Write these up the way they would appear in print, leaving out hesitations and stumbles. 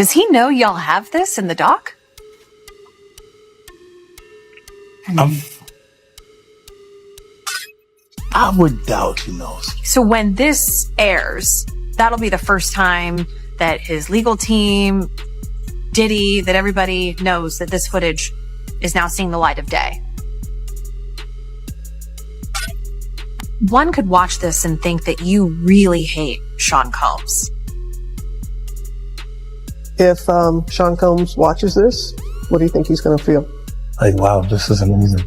Does he know y'all have this in the doc? I would doubt he knows. So when this airs, that'll be the first time that his legal team, Diddy, that everybody knows that this footage is now seeing the light of day. One could watch this and think that you really hate Sean Combs. If Sean Combs watches this, what do you think he's going to feel? Like, wow, this is amazing.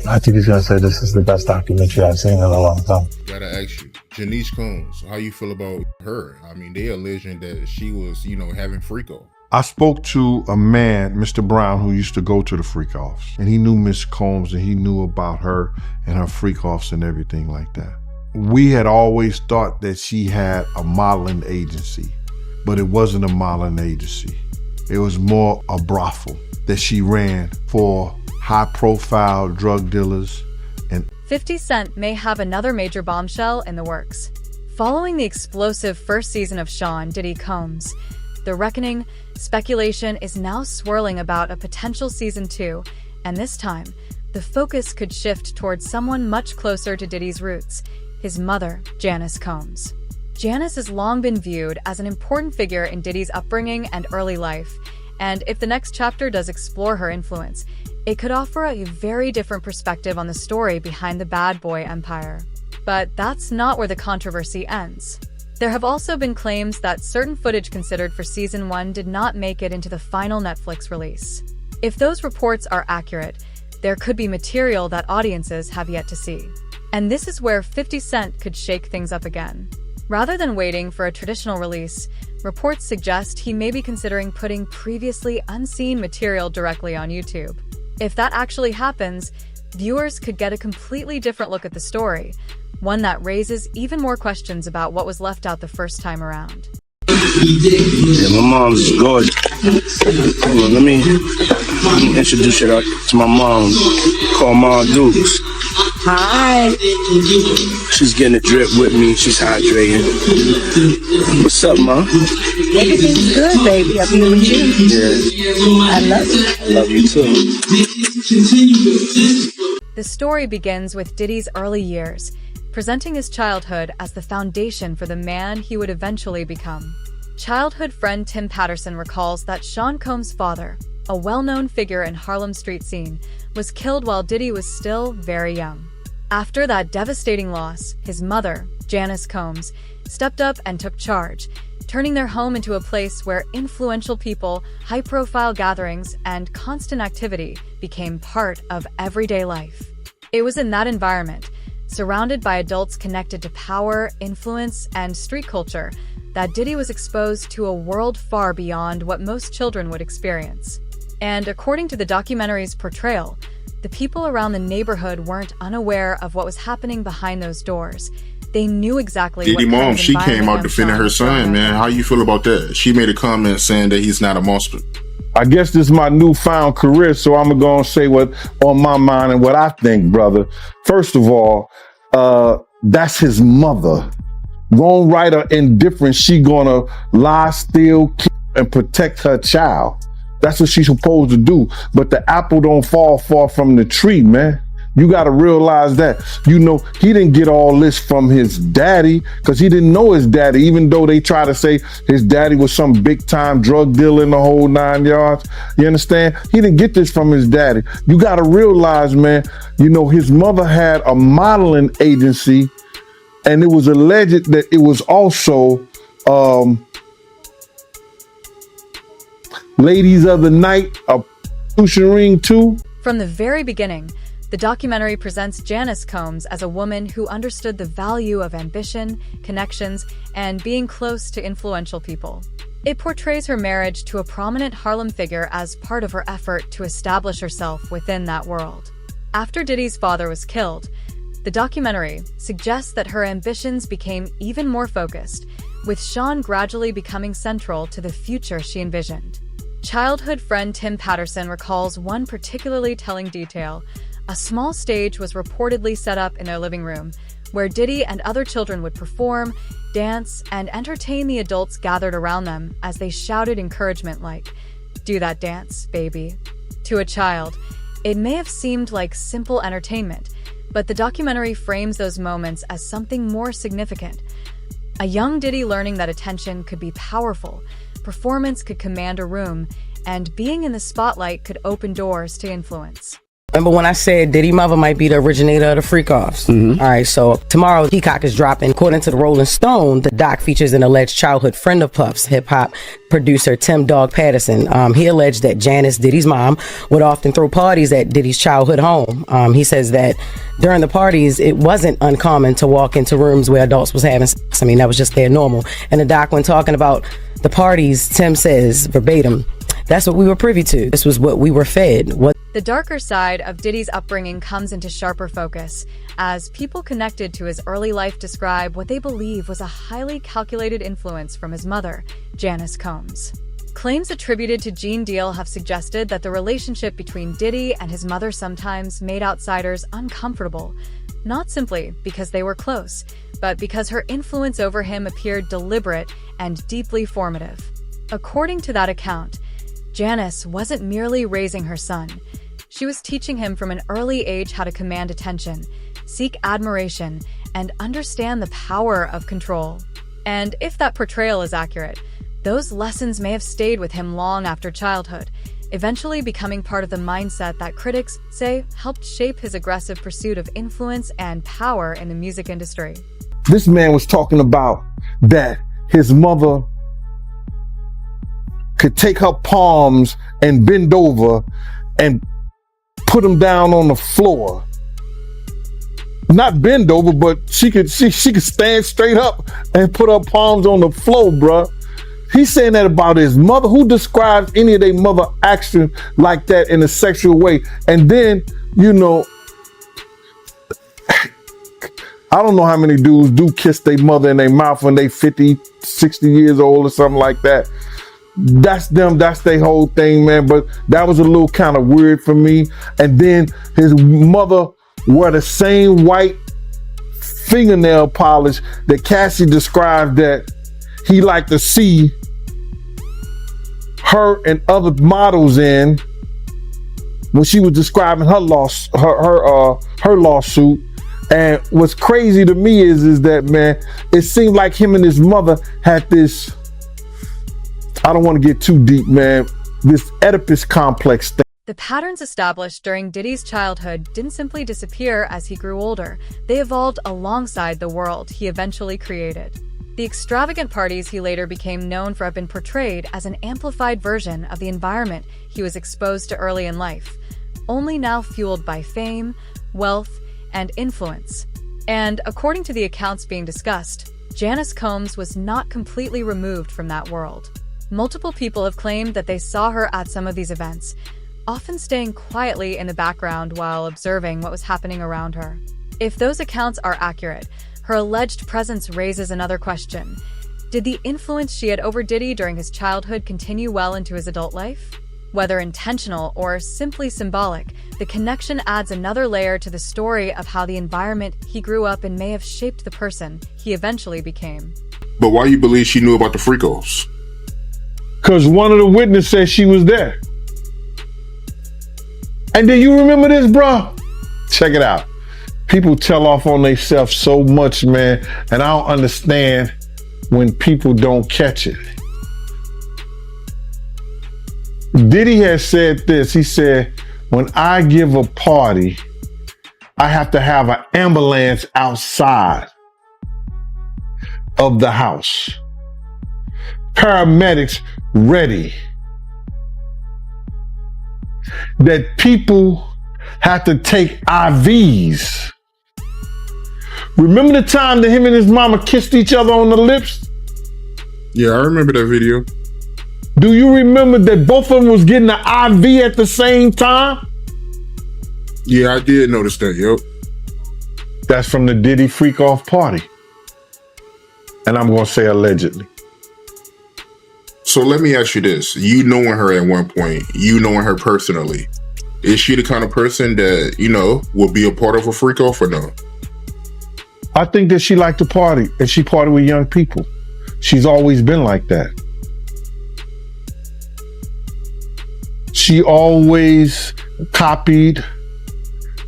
I think he's going to say this is the best documentary I've seen in a long time. Gotta ask you, Janice Combs, how you feel about her? I mean, they alleging that she was, having freak-off. I spoke to a man, Mr. Brown, who used to go to the freak-offs, and he knew Miss Combs, and he knew about her and her freak-offs and everything like that. We had always thought that she had a modeling agency, but it wasn't a modeling agency. It was more a brothel that she ran for high-profile drug dealers. And 50 Cent may have another major bombshell in the works. Following the explosive first season of Sean Diddy Combs, The Reckoning, speculation is now swirling about a potential season 2, and this time, the focus could shift towards someone much closer to Diddy's roots, his mother, Janice Combs. Janice has long been viewed as an important figure in Diddy's upbringing and early life, and if the next chapter does explore her influence, it could offer a very different perspective on the story behind the bad boy empire. But that's not where the controversy ends. There have also been claims that certain footage considered for Season 1 did not make it into the final Netflix release. If those reports are accurate, there could be material that audiences have yet to see. And this is where 50 Cent could shake things up again. Rather than waiting for a traditional release, reports suggest he may be considering putting previously unseen material directly on YouTube. If that actually happens, viewers could get a completely different look at the story, one that raises even more questions about what was left out the first time around. Yeah, my mom's gorgeous. Hold on, let me introduce you to my mom, called Mom Dukes. Hi. She's getting a drip with me. She's hydrating. What's up, Mom? Everything's good, baby. I'm here with you. Yeah. I love you. I love you too. The story begins with Diddy's early years, presenting his childhood as the foundation for the man he would eventually become. Childhood friend Tim Patterson recalls that Sean Combs' father, a well-known figure in Harlem street scene, was killed while Diddy was still very young. After that devastating loss, his mother, Janice Combs, stepped up and took charge, turning their home into a place where influential people, high-profile gatherings, and constant activity became part of everyday life. It was in that environment, surrounded by adults connected to power, influence, and street culture, that Diddy was exposed to a world far beyond what most children would experience. And according to the documentary's portrayal, the people around the neighborhood weren't unaware of what was happening behind those doors. They knew exactly Diddy what kind mom, of she came environment out defending her Sean was son, growing man. up How you feel about that? She made a comment saying that he's not a monster. I guess this is my newfound career, so I'm going to say what on my mind and what I think, brother. First of all, that's his mother. Wrong, right, or indifferent, she gonna lie, steal, kill, and protect her child. That's what she's supposed to do. But the apple don't fall far from the tree, man. You got to realize that. You know, he didn't get all this from his daddy because he didn't know his daddy, even though they try to say his daddy was some big time drug dealer in the whole 9 yards. You understand? He didn't get this from his daddy. You got to realize, man, you know, his mother had a modeling agency, and it was alleged that it was also Ladies of the Night, a prostitution ring too. From the very beginning, the documentary presents Janice Combs as a woman who understood the value of ambition, connections, and being close to influential people. It portrays her marriage to a prominent Harlem figure as part of her effort to establish herself within that world. After Diddy's father was killed, the documentary suggests that her ambitions became even more focused, with Sean gradually becoming central to the future she envisioned. Childhood friend Tim Patterson recalls one particularly telling detail. A small stage was reportedly set up in their living room, where Diddy and other children would perform, dance, and entertain the adults gathered around them as they shouted encouragement like, "Do that dance, baby." To a child, it may have seemed like simple entertainment, but the documentary frames those moments as something more significant. A young Diddy learning that attention could be powerful, performance could command a room, and being in the spotlight could open doors to influence. Remember when I said Diddy mother might be the originator of the freak-offs? All right, so tomorrow Peacock is dropping. According to the Rolling Stone, the doc features an alleged childhood friend of Puff's, hip-hop producer Tim Dog Patterson. He alleged that Janice, Diddy's mom, would often throw parties at Diddy's childhood home. He says that during the parties, it wasn't uncommon to walk into rooms where adults was having sex. I mean, that was just their normal. And the doc, when talking about the parties, Tim says, verbatim, "That's what we were privy to. This was what we were fed." The darker side of Diddy's upbringing comes into sharper focus as people connected to his early life describe what they believe was a highly calculated influence from his mother, Janice Combs. Claims attributed to Gene Deal have suggested that the relationship between Diddy and his mother sometimes made outsiders uncomfortable, not simply because they were close, but because her influence over him appeared deliberate and deeply formative. According to that account, Janice wasn't merely raising her son. She was teaching him from an early age how to command attention, seek admiration, and understand the power of control. And if that portrayal is accurate, those lessons may have stayed with him long after childhood, eventually becoming part of the mindset that critics say helped shape his aggressive pursuit of influence and power in the music industry. This man was talking about that his mother could take her palms and bend over and put them down on the floor. Not bend over, but she could stand straight up and put her palms on the floor, bruh. He's saying that about his mother. Who describes any of their mother action like that in a sexual way? And then, you know, I don't know how many dudes do kiss their mother in their mouth when they 50, 60 years old or something like that. That's them, that's their whole thing, man. But that was a little kind of weird for me. And then his mother wore the same white fingernail polish that Cassie described that he liked to see her and other models in when she was describing her lawsuit. And what's crazy to me is that, man, it seemed like him and his mother had this, I don't want to get too deep, man, this Oedipus complex thing. The patterns established during Diddy's childhood didn't simply disappear as he grew older. They evolved alongside the world he eventually created. The extravagant parties he later became known for have been portrayed as an amplified version of the environment he was exposed to early in life, only now fueled by fame, wealth, and influence. And according to the accounts being discussed, Janice Combs was not completely removed from that world. Multiple people have claimed that they saw her at some of these events, often staying quietly in the background while observing what was happening around her. If those accounts are accurate, her alleged presence raises another question. Did the influence she had over Diddy during his childhood continue well into his adult life? Whether intentional or simply symbolic, the connection adds another layer to the story of how the environment he grew up in may have shaped the person he eventually became. But why you believe she knew about the freakos? Because one of the witnesses said she was there. And do you remember this, bro? Check it out. People tell off on themselves so much, man, and I don't understand when people don't catch it. Diddy has said this. He said, when I give a party, I have to have an ambulance outside of the house. Paramedics ready. That people have to take IVs. Remember the time that him and his mama kissed each other on the lips? Yeah, I remember that video. Do you remember that both of them was getting an IV at the same time? Yeah, I did notice that, yep. That's from the Diddy freak off party. And I'm going to say allegedly. So let me ask you this. You knowing her at one point, you knowing her personally, is she the kind of person that, you know, will be a part of a freak off or no? I think that she liked to party, and she partied with young people. She's always been like that. She always copied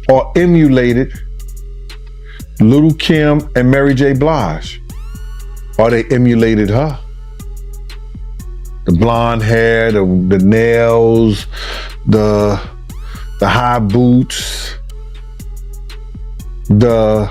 or emulated Little Kim and Mary J. Blige. Or they emulated her. The blonde hair, the nails, the high boots, the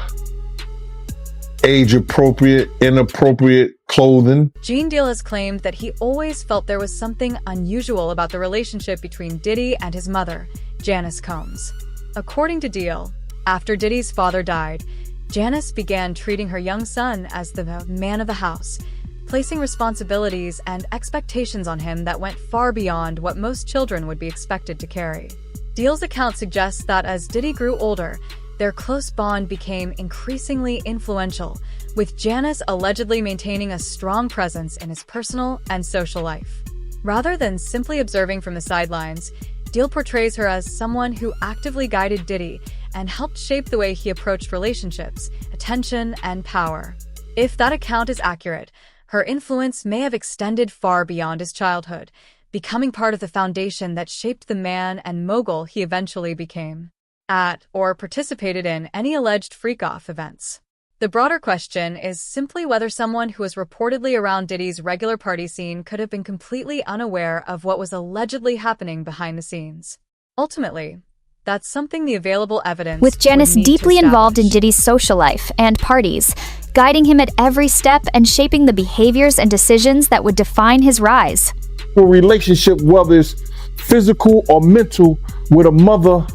age-appropriate, inappropriate clothing. Gene Deal has claimed that he always felt there was something unusual about the relationship between Diddy and his mother, Janice Combs. According to Deal, after Diddy's father died, Janice began treating her young son as the man of the house, placing responsibilities and expectations on him that went far beyond what most children would be expected to carry. Deal's account suggests that as Diddy grew older, their close bond became increasingly influential, with Janice allegedly maintaining a strong presence in his personal and social life. Rather than simply observing from the sidelines, Deal portrays her as someone who actively guided Diddy and helped shape the way he approached relationships, attention, and power. If that account is accurate, her influence may have extended far beyond his childhood, becoming part of the foundation that shaped the man and mogul he eventually became. At or participated in any alleged freak-off events. The broader question is simply whether someone who was reportedly around Diddy's regular party scene could have been completely unaware of what was allegedly happening behind the scenes. Ultimately, that's something the available evidence with Janice deeply involved in Diddy's social life and parties, guiding him at every step and shaping the behaviors and decisions that would define his rise. A relationship, whether it's physical or mental, with a mother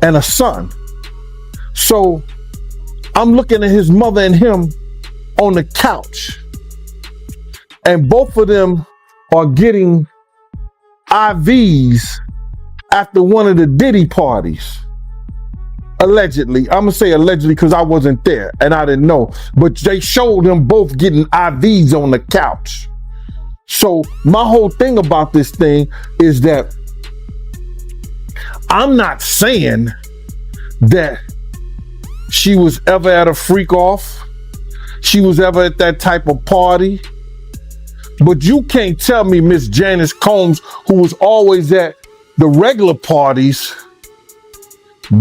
and a son. So I'm looking at his mother and him on the couch, and both of them are getting IVs after one of the Diddy parties. Allegedly. I'm gonna say allegedly because I wasn't there and I didn't know, but they showed them both getting IVs on the couch. So my whole thing about this thing is that I'm not saying that she was ever at a freak off, she was ever at that type of party, but you can't tell me Miss Janice Combs, who was always at the regular parties,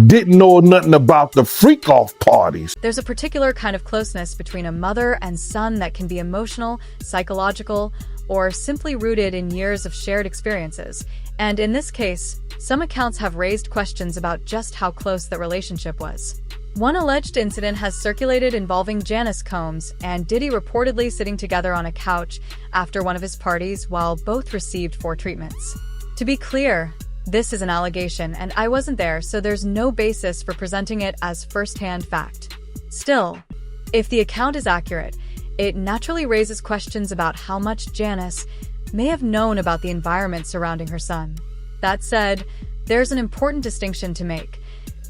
didn't know nothing about the freak off parties. There's a particular kind of closeness between a mother and son that can be emotional, psychological, or simply rooted in years of shared experiences. And in this case, some accounts have raised questions about just how close the relationship was. One alleged incident has circulated involving Janice Combs and Diddy reportedly sitting together on a couch after one of his parties while both received 4 treatments. To be clear, this is an allegation and I wasn't there, so there's no basis for presenting it as first-hand fact. Still, if the account is accurate, it naturally raises questions about how much Janice may have known about the environment surrounding her son. That said, there's an important distinction to make.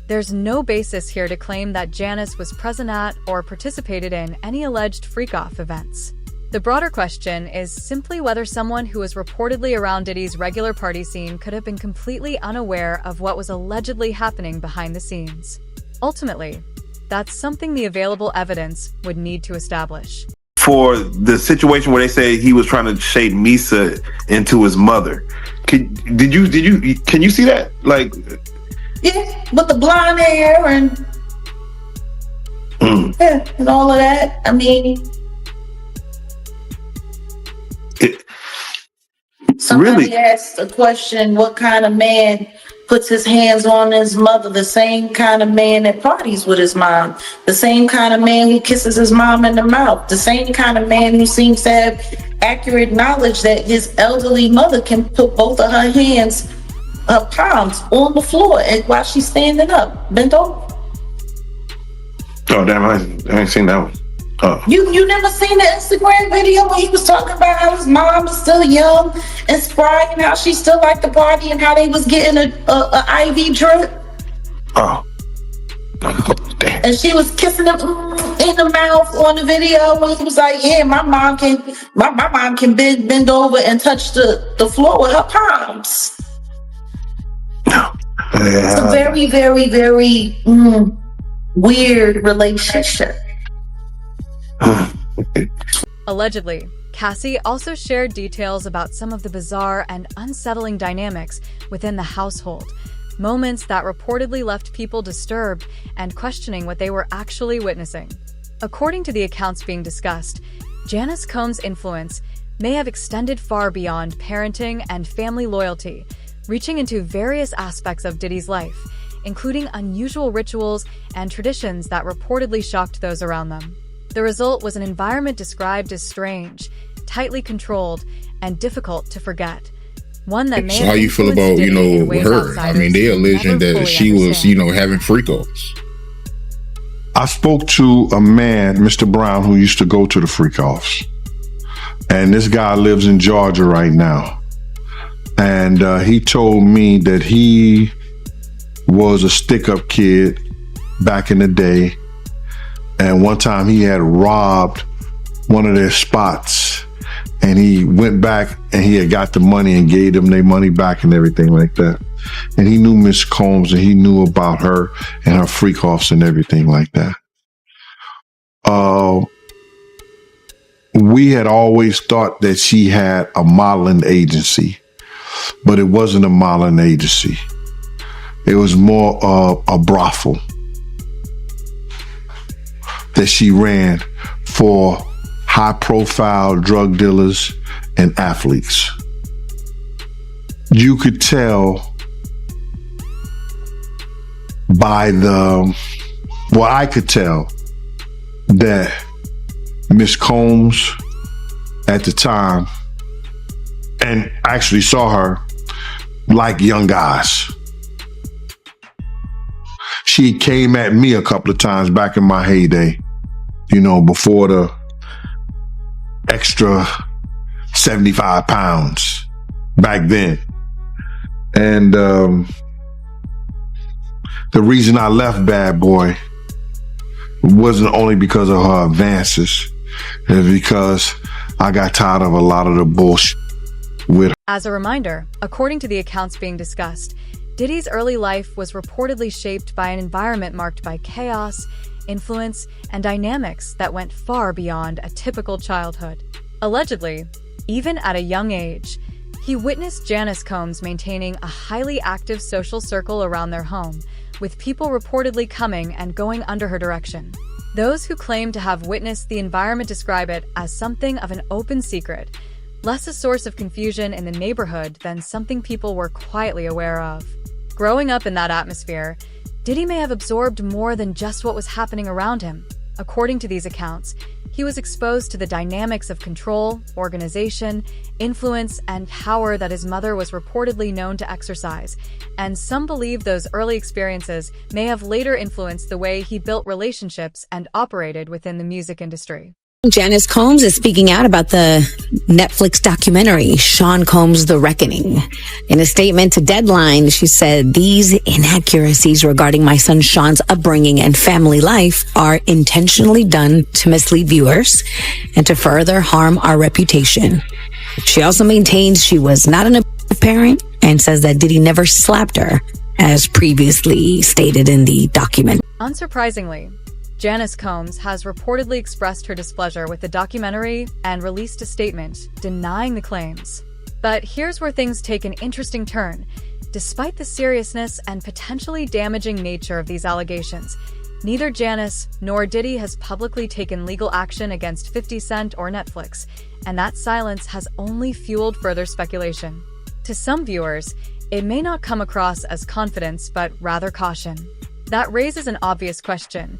There's no basis here to claim that Janice was present at or participated in any alleged freak-off events. The broader question is simply whether someone who was reportedly around Diddy's regular party scene could have been completely unaware of what was allegedly happening behind the scenes. Ultimately, that's something the available evidence would need to establish. For the situation where they say he was trying to shape Misa into his mother, can you see that? Like, Yeah, with the blonde hair and yeah, and all of that. I mean, somebody really asked a question: what kind of man puts his hands on his mother? The same kind of man that parties with his mom, the same kind of man who kisses his mom in the mouth, the same kind of man who seems to have accurate knowledge that his elderly mother can put both of her hands, her palms, on the floor and while she's standing up, bent over. Oh damn, I ain't seen that one. Oh. You never seen the Instagram video where he was talking about how his mom is still young and spry and how she still liked the party and how they was getting a IV drip? Oh. Damn. And she was kissing him in the mouth on the video. And he was like, yeah, my mom can bend over and touch the floor with her palms. No. It's a very, very, very weird relationship. Allegedly, Cassie also shared details about some of the bizarre and unsettling dynamics within the household, moments that reportedly left people disturbed and questioning what they were actually witnessing. According to the accounts being discussed, Janice Combs' influence may have extended far beyond parenting and family loyalty, reaching into various aspects of Diddy's life, including unusual rituals and traditions that reportedly shocked those around them. The result was an environment described as strange, tightly controlled, and difficult to forget. One that may So have how you feel influenced about, Diddy in ways her? I outsiders mean, they will alleging never that fully she was, understand. having freak-offs. I spoke to a man, Mr. Brown, who used to go to the freak-offs. And this guy lives in Georgia right now. And he told me that he was a stick-up kid back in the day. And one time he had robbed one of their spots. And he went back and he had got the money and gave them their money back and everything like that. And he knew Miss Combs and he knew about her and her freak-offs and everything like that. We had always thought that she had a modeling agency, but it wasn't a modeling agency. It was more of a brothel that she ran for high-profile drug dealers and athletes. You could tell by I could tell that Miss Combs at the time, and actually saw her like young guys. She came at me a couple of times back in my heyday, before the extra 75 pounds back then. And the reason I left Bad Boy wasn't only because of her advances, it's because I got tired of a lot of the bullshit with her. As a reminder, according to the accounts being discussed, Diddy's early life was reportedly shaped by an environment marked by chaos, influence, and dynamics that went far beyond a typical childhood. Allegedly, even at a young age, he witnessed Janice Combs maintaining a highly active social circle around their home, with people reportedly coming and going under her direction. Those who claim to have witnessed the environment describe it as something of an open secret, less a source of confusion in the neighborhood than something people were quietly aware of. Growing up in that atmosphere, Diddy may have absorbed more than just what was happening around him. According to these accounts, he was exposed to the dynamics of control, organization, influence, and power that his mother was reportedly known to exercise, and some believe those early experiences may have later influenced the way he built relationships and operated within the music industry. Janice Combs is speaking out about the Netflix documentary, Sean Combs' The Reckoning. In a statement to Deadline, she said, "These inaccuracies regarding my son Sean's upbringing and family life are intentionally done to mislead viewers and to further harm our reputation." She also maintains she was not an abusive parent and says that Diddy never slapped her, as previously stated in the document. Unsurprisingly, Janice Combs has reportedly expressed her displeasure with the documentary and released a statement denying the claims. But here's where things take an interesting turn. Despite the seriousness and potentially damaging nature of these allegations, neither Janice nor Diddy has publicly taken legal action against 50 Cent or Netflix, and that silence has only fueled further speculation. To some viewers, it may not come across as confidence, but rather caution. That raises an obvious question.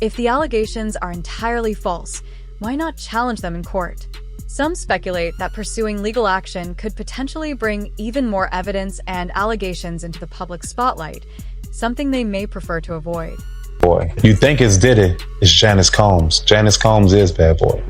If the allegations are entirely false, why not challenge them in court? Some speculate that pursuing legal action could potentially bring even more evidence and allegations into the public spotlight, something they may prefer to avoid. Boy, you think it's Diddy, it's Janice Combs. Janice Combs is Bad Boy.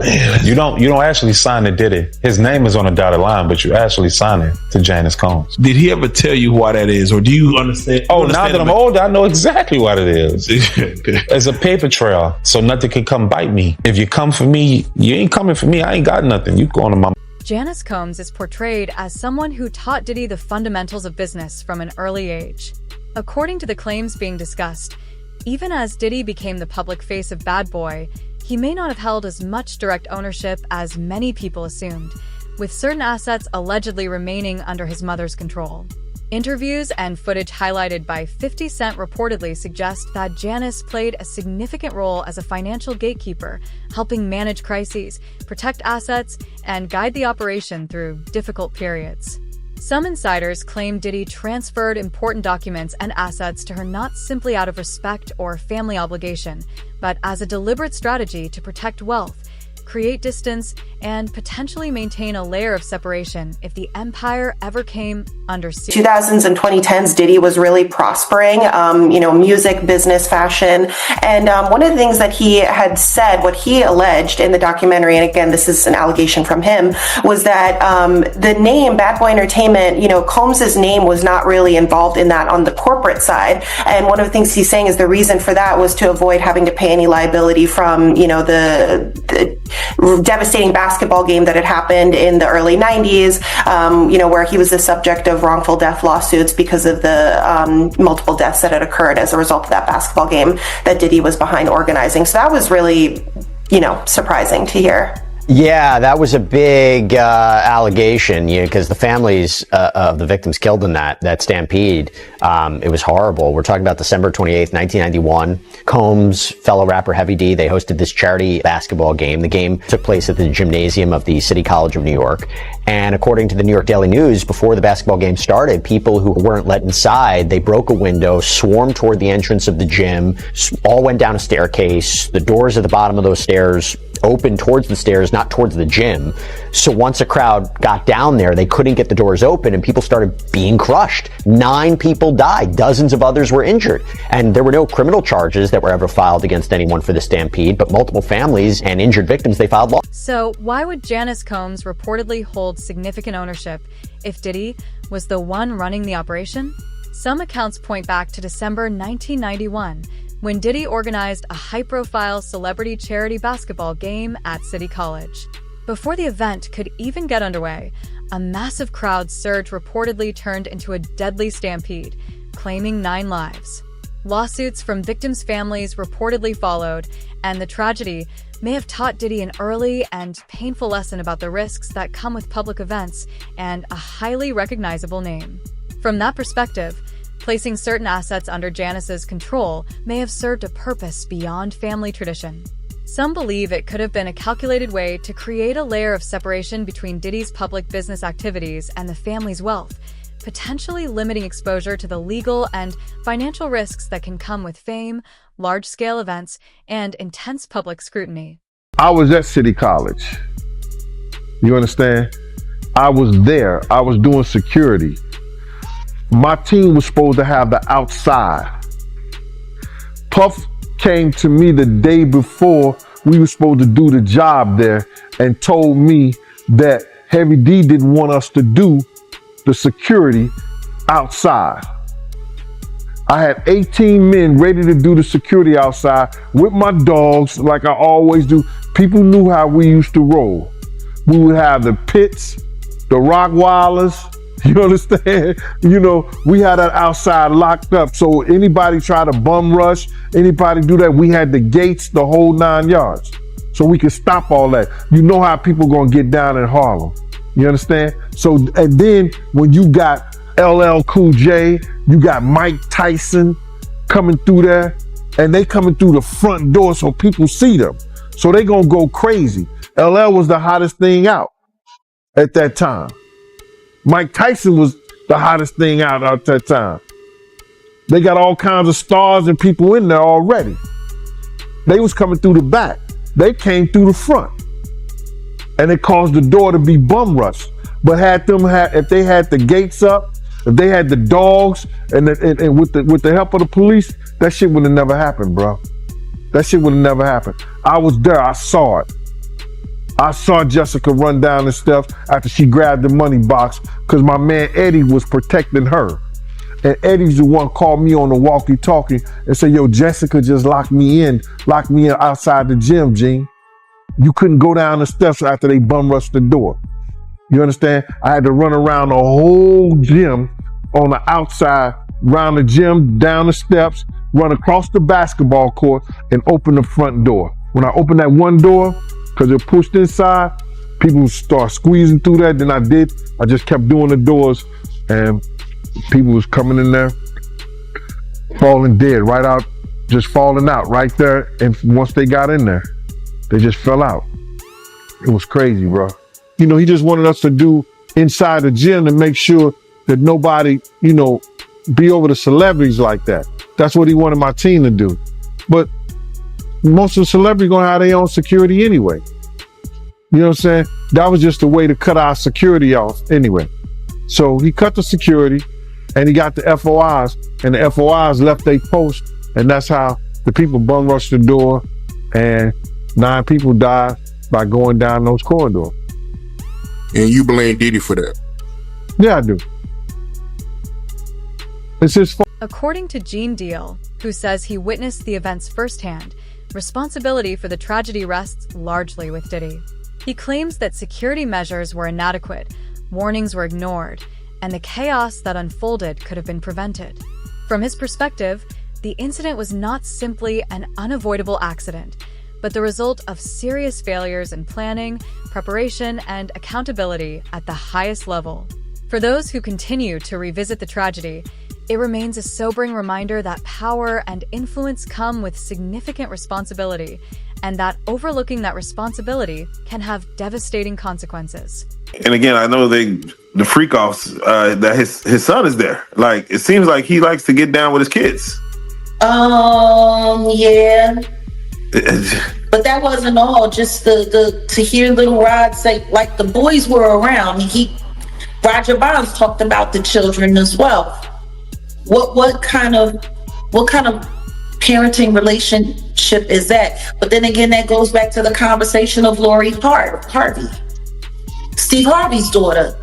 You don't actually sign to Diddy. His name is on the dotted line, but you actually sign it to Janice Combs. Did he ever tell you why that is, or do you understand? Oh, now that I'm older, I know exactly what it is. It's a paper trail, so nothing can come bite me. If you come for me, you ain't coming for me. I ain't got nothing. You going to my... Janice Combs is portrayed as someone who taught Diddy the fundamentals of business from an early age. According to the claims being discussed, even as Diddy became the public face of Bad Boy, he may not have held as much direct ownership as many people assumed, with certain assets allegedly remaining under his mother's control. Interviews and footage highlighted by 50 Cent reportedly suggest that Janice played a significant role as a financial gatekeeper, helping manage crises, protect assets, and guide the operation through difficult periods. Some insiders claim Diddy transferred important documents and assets to her not simply out of respect or family obligation, but as a deliberate strategy to protect wealth, create distance, and potentially maintain a layer of separation if the empire ever came under siege. 2000s and 2010s, Diddy was really prospering, music, business, fashion. And one of the things that he had said, what he alleged in the documentary, and again, this is an allegation from him, was that the name Bad Boy Entertainment, Combs's name was not really involved in that on the corporate side. And one of the things he's saying is the reason for that was to avoid having to pay any liability from, the devastating basketball game that had happened in the early 90s, where he was the subject of wrongful death lawsuits because of the multiple deaths that had occurred as a result of that basketball game that Diddy was behind organizing. So that was really, surprising to hear. Yeah, that was a big allegation, because the families of the victims killed in that stampede, it was horrible. We're talking about December 28th, 1991. Combs, fellow rapper Heavy D, they hosted this charity basketball game. The game took place at the gymnasium of the City College of New York. And according to the New York Daily News, before the basketball game started, people who weren't let inside, they broke a window, swarmed toward the entrance of the gym, all went down a staircase. The doors at the bottom of those stairs open towards the stairs, not towards the gym. So once a crowd got down there, they couldn't get the doors open and people started being crushed. 9 people died. Dozens of others were injured. And there were no criminal charges that were ever filed against anyone for the stampede, but multiple families and injured victims, they filed lawsuits. So why would Janice Combs reportedly hold significant ownership if Diddy was the one running the operation? Some accounts point back to December 1991, when Diddy organized a high-profile celebrity charity basketball game at City College. Before the event could even get underway, a massive crowd surge reportedly turned into a deadly stampede, claiming 9 lives. Lawsuits from victims' families reportedly followed, and the tragedy may have taught Diddy an early and painful lesson about the risks that come with public events and a highly recognizable name. From that perspective, placing certain assets under Janice's control may have served a purpose beyond family tradition. Some believe it could have been a calculated way to create a layer of separation between Diddy's public business activities and the family's wealth, potentially limiting exposure to the legal and financial risks that can come with fame, large-scale events, and intense public scrutiny. I was at City College. You understand? I was there. I was doing security. My team was supposed to have the outside. Puff came to me the day before we were supposed to do the job there and told me that Heavy D didn't want us to do the security outside. I had 18 men ready to do the security outside with my dogs like I always do. People knew how we used to roll. We would have the pits, the Rottweilers. You understand? We had that outside locked up. So anybody try to bum rush, anybody do that, we had the gates, the whole 9 yards. So we could stop all that. You know how people gonna get down in Harlem. You understand? So, and then when you got LL Cool J, you got Mike Tyson coming through there, and they coming through the front door so people see them. So they gonna go crazy. LL was the hottest thing out at that time. Mike Tyson was the hottest thing out at that time. They got all kinds of stars and people in there already. They was coming through the back. They came through the front. And it caused the door to be bum rushed. But if they had the gates up, if they had the dogs, and with the help of the police, that shit would have never happened, bro. That shit would have never happened. I was there, I saw it. I saw Jessica run down the steps after she grabbed the money box because my man Eddie was protecting her. And Eddie's the one called me on the walkie-talkie and said, yo, Jessica just locked me in outside the gym, Gene. You couldn't go down the steps after they bum rushed the door. You understand? I had to run around the whole gym on the outside, around the gym, down the steps, run across the basketball court, and open the front door. When I opened that one door, because it pushed inside, people start squeezing through that. Then I just kept doing the doors, and people was coming in there, falling dead, right out, just falling out right there. And once they got in there, they just fell out. It was crazy, bro. You know, he just wanted us to do inside the gym to make sure that nobody, you know, be over the celebrities like that. That's what he wanted my team to do. But most of the celebrities gonna have their own security anyway. You know what I'm saying? That was just a way to cut our security off anyway. So he cut the security and he got the FOIs, and the FOIs left their post, and that's how the people bum rushed the door, and 9 people died by going down those corridors. And you blame Diddy for that? Yeah, I do. It's his fault. According to Gene Deal, who says he witnessed the events firsthand, responsibility for the tragedy rests largely with Diddy. He claims that security measures were inadequate, warnings were ignored, and the chaos that unfolded could have been prevented. From his perspective, the incident was not simply an unavoidable accident, but the result of serious failures in planning, preparation, and accountability at the highest level. For those who continue to revisit the tragedy, it remains a sobering reminder that power and influence come with significant responsibility, and that overlooking that responsibility can have devastating consequences. And again, I know the freak offs that his son is there. Like, it seems like he likes to get down with his kids. Yeah. But that wasn't all. Just to hear Little Rod say, like, the boys were around. Roger Bonds talked about the children as well. What kind of parenting relationship is that? But then again, that goes back to the conversation of Lori Harvey, Steve Harvey's daughter.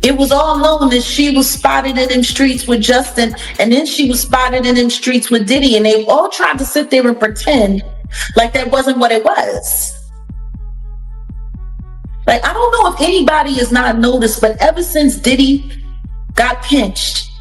It was all known that she was spotted in them streets with Justin, and then she was spotted in them streets with Diddy, and they all tried to sit there and pretend like that wasn't what it was. Like, I don't know if anybody has not noticed, but ever since Diddy got pinched,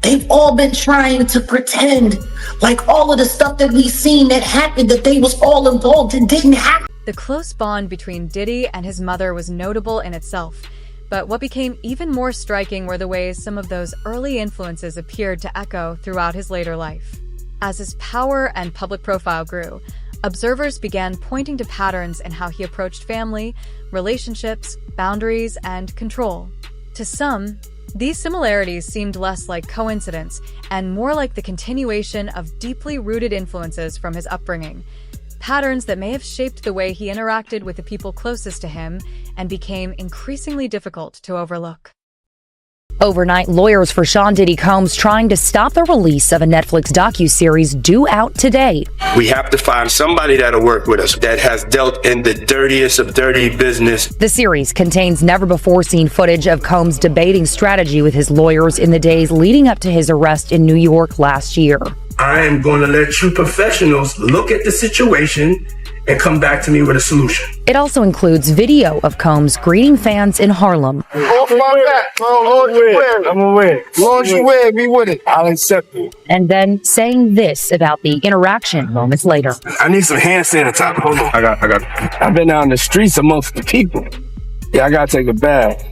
they've all been trying to pretend like all of the stuff that we've seen that happened, that they was all involved and didn't happen. The close bond between Diddy and his mother was notable in itself, but what became even more striking were the ways some of those early influences appeared to echo throughout his later life. As his power and public profile grew, observers began pointing to patterns in how he approached family, relationships, boundaries, and control. To some, these similarities seemed less like coincidence and more like the continuation of deeply rooted influences from his upbringing, patterns that may have shaped the way he interacted with the people closest to him and became increasingly difficult to overlook. Overnight, lawyers for Sean Diddy Combs trying to stop the release of a Netflix docuseries due out today. We have to find somebody that'll work with us that has dealt in the dirtiest of dirty business. The series contains never-before-seen footage of Combs debating strategy with his lawyers in the days leading up to his arrest in New York last year. I am going to let you professionals look at the situation and come back to me with a solution. It also includes video of Combs greeting fans in Harlem. Off my back. Long as you wear it, I'm gonna wear it. Long as you wear it, be with it. I'll accept it. And then saying this about the interaction moments later. I need some hand sanitizer. Hold on. I got. I've been out in the streets amongst the people. Yeah, I gotta take a bath.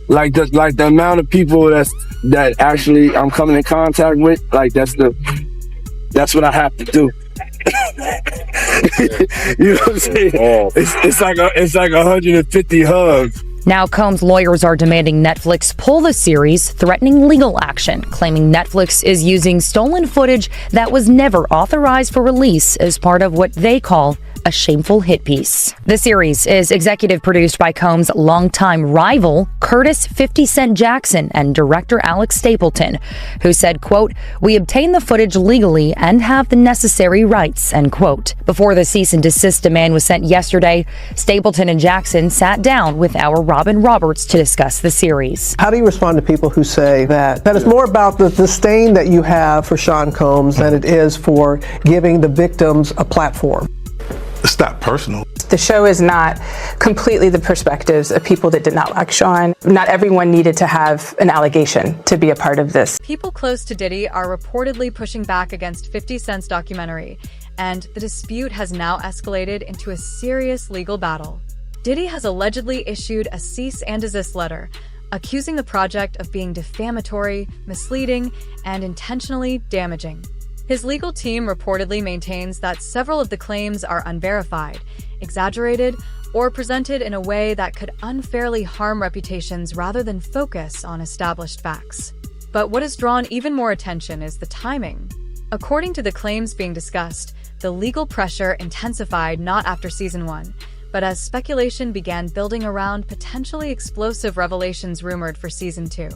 Like the amount of people that actually I'm coming in contact with, like that's what I have to do. You know what I'm saying? It's like 150 hugs. Now Combs' lawyers are demanding Netflix pull the series, threatening legal action, claiming Netflix is using stolen footage that was never authorized for release as part of what they call a shameful hit piece. The series is executive produced by Combs' longtime rival, Curtis 50 Cent Jackson, and director Alex Stapleton, who said, quote, "We obtained the footage legally and have the necessary rights," end quote. Before the cease and desist demand was sent yesterday, Stapleton and Jackson sat down with our Robin Roberts to discuss the series. How do you respond to people who say that it's more about the disdain that you have for Sean Combs than it is for giving the victims a platform? It's not personal. The show is not completely the perspectives of people that did not like Sean. Not everyone needed to have an allegation to be a part of this. People close to Diddy are reportedly pushing back against 50 Cent's documentary, and the dispute has now escalated into a serious legal battle. Diddy has allegedly issued a cease and desist letter, accusing the project of being defamatory, misleading, and intentionally damaging. His legal team reportedly maintains that several of the claims are unverified, exaggerated, or presented in a way that could unfairly harm reputations rather than focus on established facts. But what has drawn even more attention is the timing. According to the claims being discussed, the legal pressure intensified not after season 1, but as speculation began building around potentially explosive revelations rumored for season 2.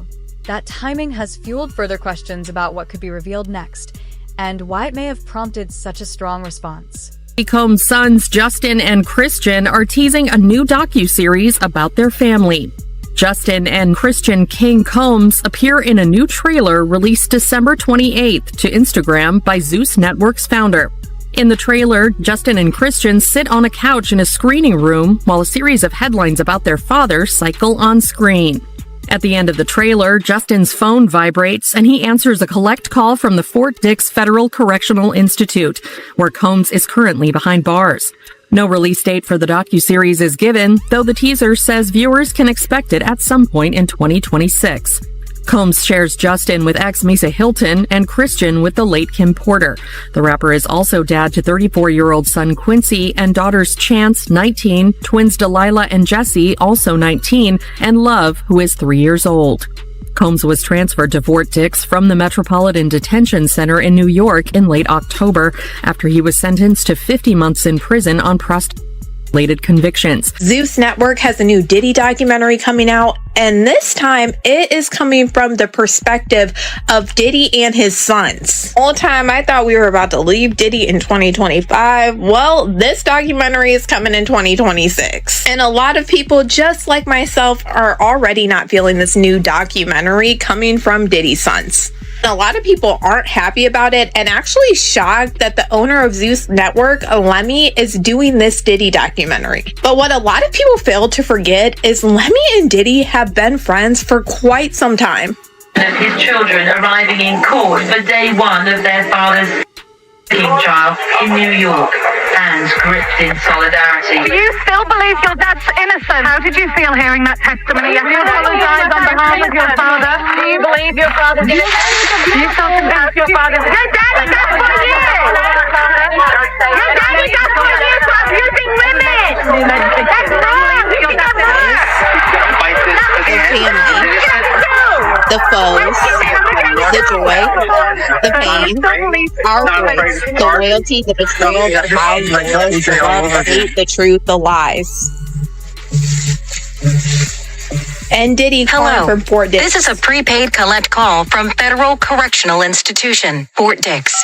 That timing has fueled further questions about what could be revealed next, and why it may have prompted such a strong response. Combs' sons Justin and Christian are teasing a new docuseries about their family. Justin and Christian King Combs appear in a new trailer released December 28th to Instagram by Zeus Network's founder. In the trailer, Justin and Christian sit on a couch in a screening room while a series of headlines about their father cycle on screen. At the end of the trailer, Justin's phone vibrates and he answers a collect call from the Fort Dix Federal Correctional Institute, where Combs is currently behind bars. No release date for the docuseries is given, though the teaser says viewers can expect it at some point in 2026. Combs shares Justin with ex-Misa Hilton and Christian with the late Kim Porter. The rapper is also dad to 34-year-old son Quincy and daughters Chance, 19, twins Delilah and Jesse, also 19, and Love, who is 3 years old. Combs was transferred to Fort Dix from the Metropolitan Detention Center in New York in late October after he was sentenced to 50 months in prison on prostitution-related convictions. Zeus Network has a new Diddy documentary coming out, and this time it is coming from the perspective of Diddy and his sons. All the time I thought we were about to leave Diddy in 2025. Well, this documentary is coming in 2026. And a lot of people, just like myself, are already not feeling this new documentary coming from Diddy's sons. A lot of people aren't happy about it and actually shocked that the owner of Zeus Network, Lemmy, is doing this Diddy documentary. But what a lot of people fail to forget is Lemmy and Diddy have been friends for quite some time. Of his children arriving in court for day one of their father's trial in New York, hands gripped in solidarity. Do you still believe your dad's innocent? How did you feel hearing that testimony? Do you apologize on behalf of your father? Do you believe your father did it? Do you still convince your father? Your daddy got 4 years! Your daddy got 4 years for abusing women! That's wrong! You did that wrong! The foes, the joy, the pain, our voice, the loyalty, the betrayal, the high, the love, the hate, the truth, the lies. And Diddy calling from Fort Dix. This is a prepaid collect call from Federal Correctional Institution, Fort Dix.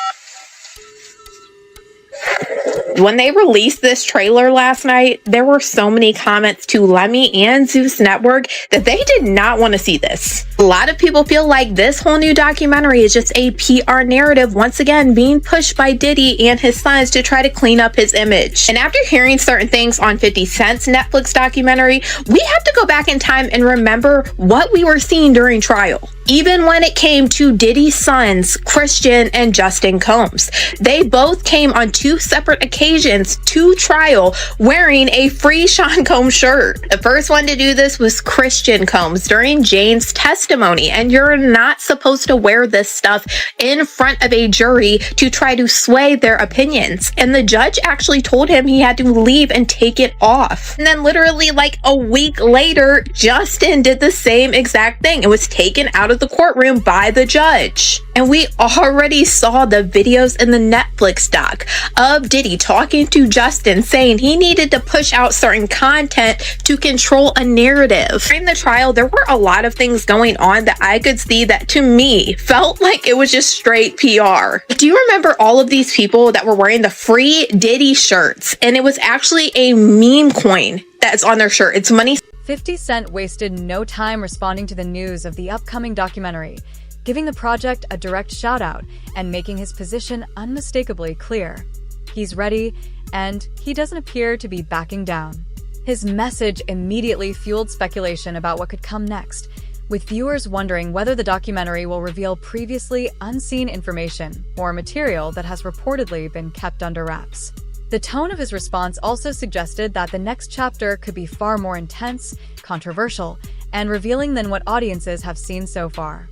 When they released this trailer last night, there were so many comments to Lemmy and Zeus Network that they did not want to see this. A lot of people feel like this whole new documentary is just a PR narrative, once again being pushed by Diddy and his sons to try to clean up his image. And after hearing certain things on 50 Cent's Netflix documentary, we have to go back in time and remember what we were seeing during trial. Even when it came to Diddy's sons, Christian and Justin Combs, they both came on 2 separate occasions to trial wearing a free Sean Combs shirt. The first one to do this was Christian Combs during Jane's testimony, and you're not supposed to wear this stuff in front of a jury to try to sway their opinions. And the judge actually told him he had to leave and take it off. And then literally like a week later, Justin did the same exact thing. It was taken out of the courtroom by the judge. And we already saw the videos in the Netflix doc of Diddy talking to Justin, saying he needed to push out certain content to control a narrative. During the trial, there were a lot of things going on that I could see that to me felt like it was just straight PR. Do you remember all of these people that were wearing the free Diddy shirts? And it was actually a meme coin that's on their shirt. It's money. 50 Cent wasted no time responding to the news of the upcoming documentary, giving the project a direct shout-out and making his position unmistakably clear. He's ready and he doesn't appear to be backing down. His message immediately fueled speculation about what could come next, with viewers wondering whether the documentary will reveal previously unseen information or material that has reportedly been kept under wraps. The tone of his response also suggested that the next chapter could be far more intense, controversial, and revealing than what audiences have seen so far.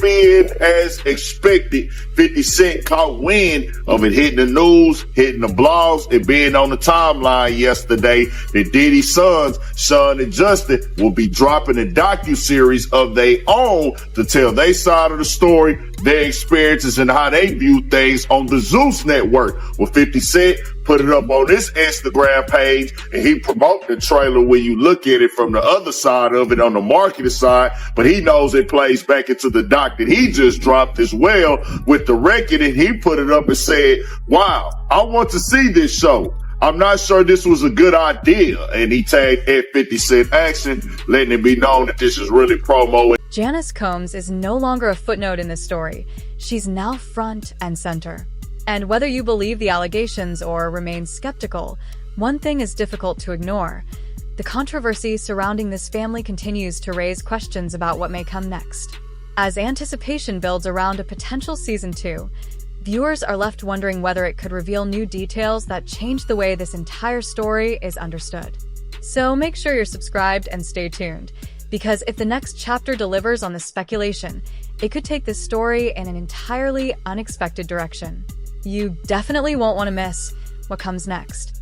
Being as expected, 50 Cent caught wind of it hitting the news, hitting the blogs, and being on the timeline yesterday that Diddy's sons, Sean and Justin, will be dropping a docuseries of their own to tell their side of the story, their experiences, and how they view things on the Zeus network. With 50 Cent put it up on his Instagram page, and he promoted the trailer when you look at it from the other side of it on the marketing side, but he knows it plays back into the doc that he just dropped as well with the reckoning. He put it up and said, wow, I want to see this show. I'm not sure this was a good idea. And he tagged at 50 Cent Action, letting it be known that this is really promo. Janice Combs is no longer a footnote in this story. She's now front and center. And whether you believe the allegations or remain skeptical, one thing is difficult to ignore. The controversy surrounding this family continues to raise questions about what may come next. As anticipation builds around a potential season 2, viewers are left wondering whether it could reveal new details that change the way this entire story is understood. So make sure you're subscribed and stay tuned, because if the next chapter delivers on the speculation, it could take this story in an entirely unexpected direction. You definitely won't want to miss what comes next.